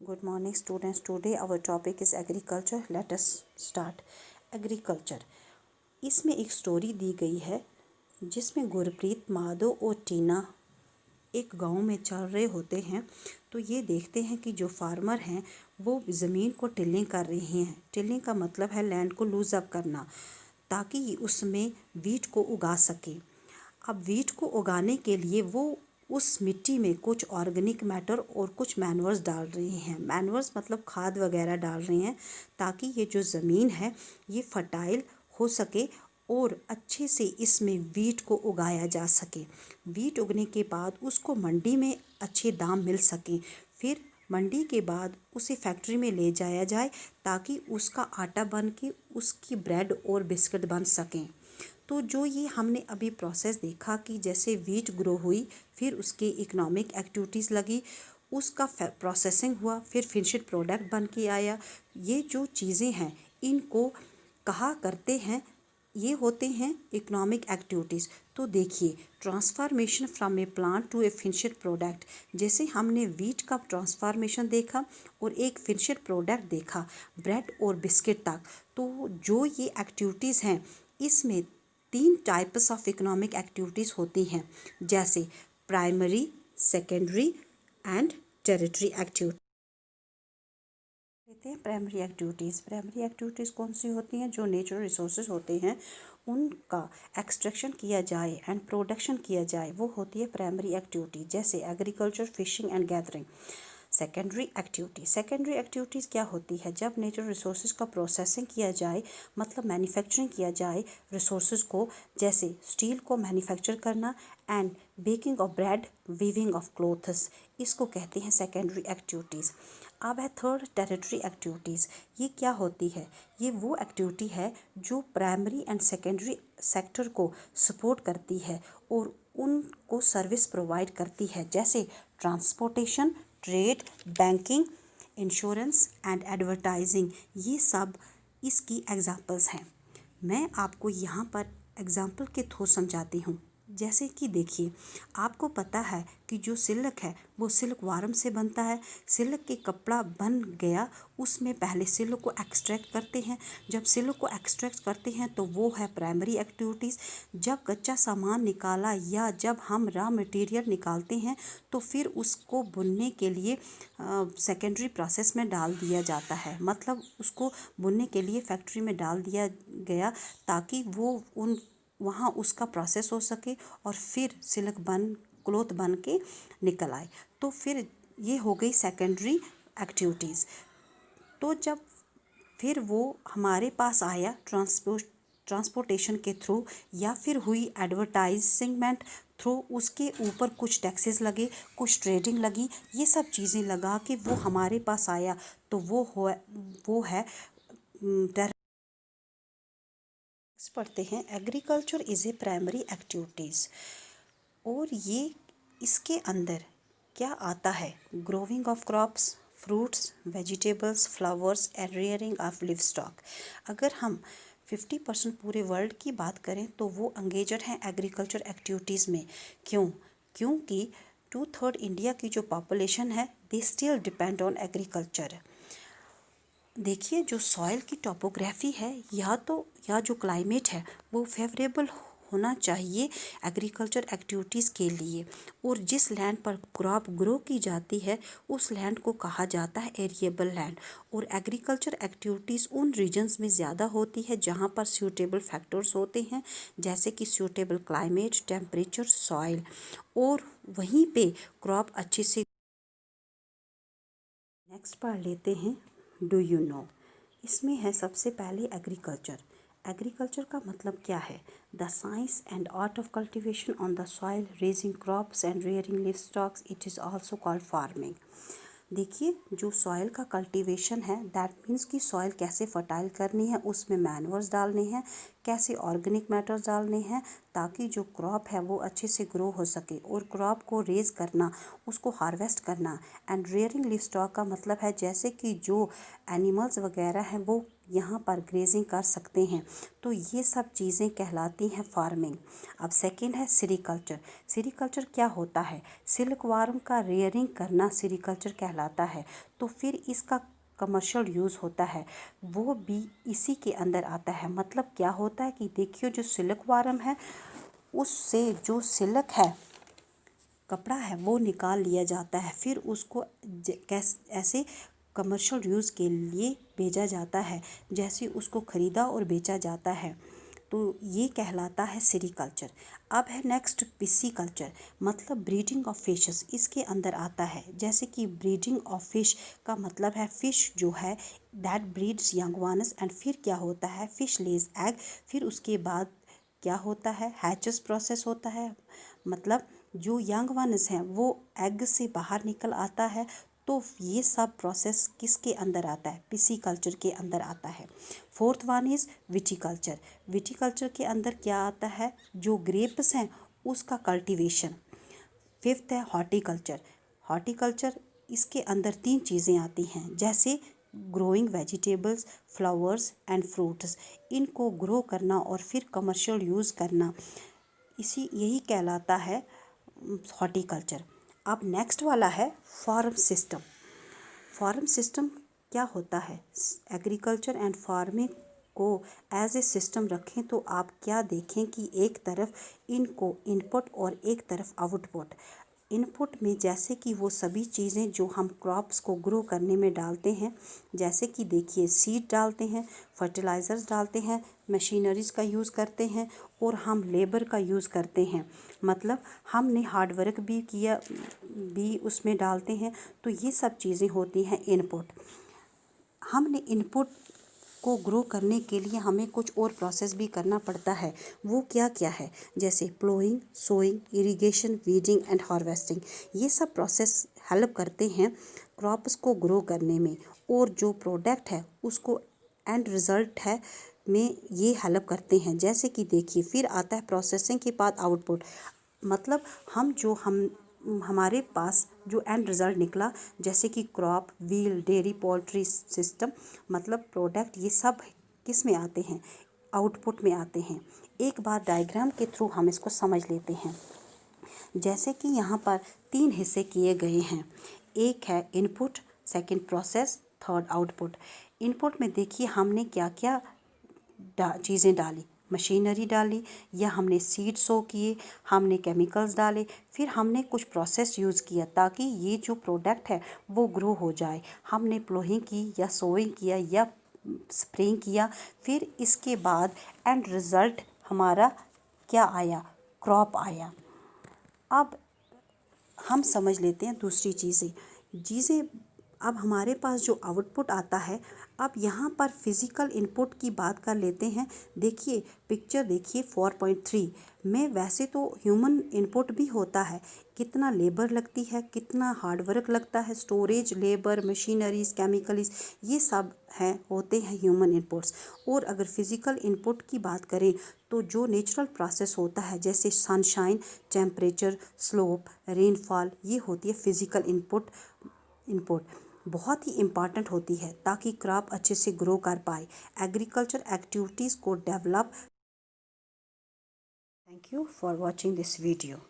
Good morning students. Today our topic is agriculture. Let us start. Agriculture. इसमें एक story दी गई है जिसमें गुरप्रीत, माधव और टीना एक गांव में चल रहे होते हैं। तो ये देखते हैं कि जो फार्मर हैं वो ज़मीन को टिलिंग कर रहे हैं। टिलिंग का मतलब है लैंड को लूज अप करना ताकि उसमें वीट को उगा सके। अब वीट को उगाने के लिए वो उस मिट्टी में कुछ ऑर्गेनिक मैटर और कुछ मैन्योर्स डाल रहे हैं। मैन्योर्स मतलब खाद वगैरह डाल रहे हैं ताकि ये जो ज़मीन है ये फर्टाइल हो सके और अच्छे से इसमें वीट को उगाया जा सके। वीट उगने के बाद उसको मंडी में अच्छे दाम मिल सकें। फिर मंडी के बाद उसे फैक्ट्री में ले जाया जाए ताकि उसका आटा बन के उसकी ब्रेड और बिस्किट बन सकें। तो जो ये हमने अभी प्रोसेस देखा कि जैसे वीट ग्रो हुई, फिर उसके इकोनॉमिक एक्टिविटीज़ लगी, उसका प्रोसेसिंग हुआ, फिर फिनिश्ड प्रोडक्ट बन के आया। ये जो चीज़ें हैं इनको कहा करते हैं, ये होते हैं इकोनॉमिक एक्टिविटीज़। तो देखिए, transformation from a plant to a finished product, जैसे हमने वीट का ट्रांसफॉर्मेशन देखा और एक फिनिश्ड प्रोडक्ट देखा ब्रेड और बिस्किट तक। तो जो ये एक्टिविटीज़ हैं इसमें 3 टाइप्स ऑफ इकोनॉमिक एक्टिविटीज़ होती हैं, जैसे primary, secondary and territory activity. कहते हैं प्राइमरी एक्टिविटीज़ कौन सी होती हैं? जो नेचुरल रिसोर्सेज होते हैं उनका एक्सट्रैक्शन किया जाए एंड प्रोडक्शन किया जाए, वो होती है प्राइमरी एक्टिविटी, जैसे agriculture, fishing and gathering. Secondary activities क्या होती है? जब नेचुरल रिसोर्सेज का प्रोसेसिंग किया जाए, मतलब मैन्युफैक्चरिंग किया जाए रिसोर्सेज को, जैसे स्टील को मैन्युफैक्चर करना and baking of bread, weaving of clothes, इसको कहते हैं सेकेंडरी एक्टिविटीज़। अब है थर्ड, टेरिटरी एक्टिविटीज़। ये क्या होती है? ये वो एक्टिविटी है जो प्राइमरी एंड सेकेंडरी सेक्टर को सपोर्ट करती है और उनको सर्विस प्रोवाइड करती है, जैसे transportation, trade, banking, insurance and advertising. ये सब इसकी एग्जांपल्स हैं। मैं आपको यहाँ पर एग्जांपल के थ्रू समझाती हूँ। जैसे कि देखिए, आपको पता है कि जो सिल्क है वो सिल्क वार्म से बनता है। सिल्क के कपड़ा बन गया, उसमें पहले सिल्क को एक्सट्रैक्ट करते हैं। जब सिल्क को एक्सट्रैक्ट करते हैं तो वो है प्राइमरी एक्टिविटीज़। जब कच्चा सामान निकाला या जब हम रॉ मटेरियल निकालते हैं तो फिर उसको बुनने के लिए सेकेंडरी प्रोसेस में डाल दिया जाता है, मतलब उसको बुनने के लिए फैक्ट्री में डाल दिया गया ताकि वो वहाँ उसका प्रोसेस हो सके और फिर सिल्क क्लोथ बन के निकल आए। तो फिर ये हो गई सेकेंडरी एक्टिविटीज़। तो जब फिर वो हमारे पास आया ट्रांसपोर्टेशन के थ्रू या फिर हुई एडवर्टाइजमेंट थ्रू, उसके ऊपर कुछ टैक्सेस लगे, कुछ ट्रेडिंग लगी, ये सब चीज़ें लगा के वो हमारे पास आया। तो वो है पढ़ते हैं agriculture is a primary activities. और ये इसके अंदर क्या आता है? Growing of crops, fruits, vegetables, flowers and rearing of live stock. अगर हम 50% पूरे वर्ल्ड की बात करें तो वो एंगेजड हैं एग्रीकल्चर एक्टिविटीज़ में। क्योंकि 2/3 इंडिया की जो पॉपुलेशन है they still depend on agriculture. देखिए, जो सॉइल की टोपोग्राफी है या जो क्लाइमेट है वो फेवरेबल होना चाहिए एग्रीकल्चर एक्टिविटीज़ के लिए। और जिस लैंड पर क्रॉप ग्रो की जाती है उस लैंड को कहा जाता है एरिएबल लैंड। और एग्रीकल्चर एक्टिविटीज़ उन रीजन्स में ज़्यादा होती है जहाँ पर सूटेबल फैक्टर्स होते हैं, जैसे कि सूटेबल क्लाइमेट, टेम्परेचर, सॉइल, और वहीं पे क्रॉप अच्छे से। नेक्स्ट पढ़ लेते हैं डू यू नो। इसमें है सबसे पहले एग्रीकल्चर। एग्रीकल्चर का मतलब क्या है? The science and art of cultivation on the soil, raising crops and rearing live stocks. It is also called farming. देखिए, जो सॉइल का कल्टीवेशन है दैट मीन्स कि सॉइल कैसे फर्टाइल करनी है, उसमें मैन्योर्स डालने हैं, कैसे ऑर्गेनिक मैटर्स डालने हैं ताकि जो क्रॉप है वो अच्छे से ग्रो हो सके, और क्रॉप को रेज करना, उसको हार्वेस्ट करना। एंड रेयरिंग लिव स्टॉक का मतलब है जैसे कि जो एनिमल्स वगैरह हैं वो यहाँ पर ग्रेजिंग कर सकते हैं। तो ये सब चीज़ें कहलाती हैं फार्मिंग। अब सेकंड है सेरीकल्चर। सेरीकल्चर क्या होता है? सिल्क वार्म का रेयरिंग करना सेरीकल्चर कहलाता है। तो फिर इसका कमर्शियल यूज़ होता है, वो भी इसी के अंदर आता है। मतलब क्या होता है कि देखिए, जो सिल्क वार्म है उससे जो सिल्क है, कपड़ा है, वो निकाल लिया जाता है, फिर उसको ऐसे कमर्शियल यूज़ के लिए भेजा जाता है, जैसे उसको ख़रीदा और बेचा जाता है। तो ये कहलाता है सेरीकल्चर। अब है नेक्स्ट पिस्सीकल्चर, मतलब ब्रीडिंग ऑफ फिशेस इसके अंदर आता है। जैसे कि ब्रीडिंग ऑफ फिश का मतलब है फ़िश जो है that breeds young ones, and फिर क्या होता है, फ़िश लेज एग, फिर उसके बाद क्या होता है, हैचेस प्रोसेस होता है। मतलब जो यंग वन्स हैं वो एग से बाहर निकल आता है। तो ये सब प्रोसेस किसके अंदर आता है? पिस्सीकल्चर के अंदर आता है। Fourth one is viticulture. Viticulture के अंदर क्या आता है? जो ग्रेप्स हैं उसका कल्टीवेशन। फिफ्थ है हॉर्टिकल्चर। हॉर्टिकल्चर इसके अंदर 3 चीज़ें आती हैं, जैसे growing vegetables, flowers and fruits. इनको ग्रो करना और फिर कमर्शियल यूज़ करना, यही कहलाता है हॉर्टिकल्चर। अब नेक्स्ट वाला है फार्म सिस्टम। फार्म सिस्टम क्या होता है? एग्रीकल्चर एंड फार्मिंग को एज ए सिस्टम रखें तो आप क्या देखें कि एक तरफ इनको इनपुट और एक तरफ आउटपुट। इनपुट में जैसे कि वो सभी चीज़ें जो हम क्रॉप्स को ग्रो करने में डालते हैं, जैसे कि देखिए सीड डालते हैं, फर्टिलाइज़र्स डालते हैं, मशीनरीज़ का यूज़ करते हैं और हम लेबर का यूज़ करते हैं। मतलब हमने हार्ड वर्क भी किया, भी उसमें डालते हैं। तो ये सब चीज़ें होती हैं इनपुट। हमने इनपुट को ग्रो करने के लिए हमें कुछ और प्रोसेस भी करना पड़ता है। वो क्या क्या है? जैसे ploughing, sowing, irrigation, weeding and harvesting. ये सब प्रोसेस हेल्प करते हैं क्रॉप्स को ग्रो करने में, और जो प्रोडक्ट है उसको एंड रिज़ल्ट है में ये हेल्प करते हैं। जैसे कि देखिए, फिर आता है प्रोसेसिंग के बाद आउटपुट। मतलब हमारे पास जो एंड रिज़ल्ट निकला, जैसे कि crop, wheel, dairy, poultry system, मतलब प्रोडक्ट, ये सब किस में आते हैं? आउटपुट में आते हैं। एक बार डायग्राम के थ्रू हम इसको समझ लेते हैं। जैसे कि यहाँ पर 3 हिस्से किए गए हैं। एक है input, second process, third output. Input में देखिए हमने क्या क्या चीज़ें डाली, मशीनरी डाली, या हमने सीड सो किए, हमने केमिकल्स डाले, फिर हमने कुछ प्रोसेस यूज़ किया ताकि ये जो प्रोडक्ट है वो ग्रो हो जाए। हमने प्लोइंग की या सोइंग किया या स्प्रेइंग किया, फिर इसके बाद एंड रिज़ल्ट हमारा क्या आया? क्रॉप आया। अब हम समझ लेते हैं दूसरी चीज़ें। अब हमारे पास जो आउटपुट आता है, अब यहाँ पर फिज़िकल इनपुट की बात कर लेते हैं। देखिए पिक्चर देखिए 4.3 में वैसे तो ह्यूमन इनपुट भी होता है, कितना लेबर लगती है, कितना हार्ड वर्क लगता है, स्टोरेज, लेबर, मशीनरीज, केमिकल्स, ये सब हैं होते हैं ह्यूमन इनपुट्स। और अगर फिज़िकल इनपुट की बात करें तो जो नेचुरल प्रोसेस होता है, जैसे सनशाइन, टेम्परेचर, स्लोप, रेनफॉल, ये होती है फिज़िकल इनपुट बहुत ही इम्पॉर्टेंट होती है ताकि क्रॉप अच्छे से ग्रो कर पाए, एग्रीकल्चर एक्टिविटीज़ को develop. Thank you for watching this video.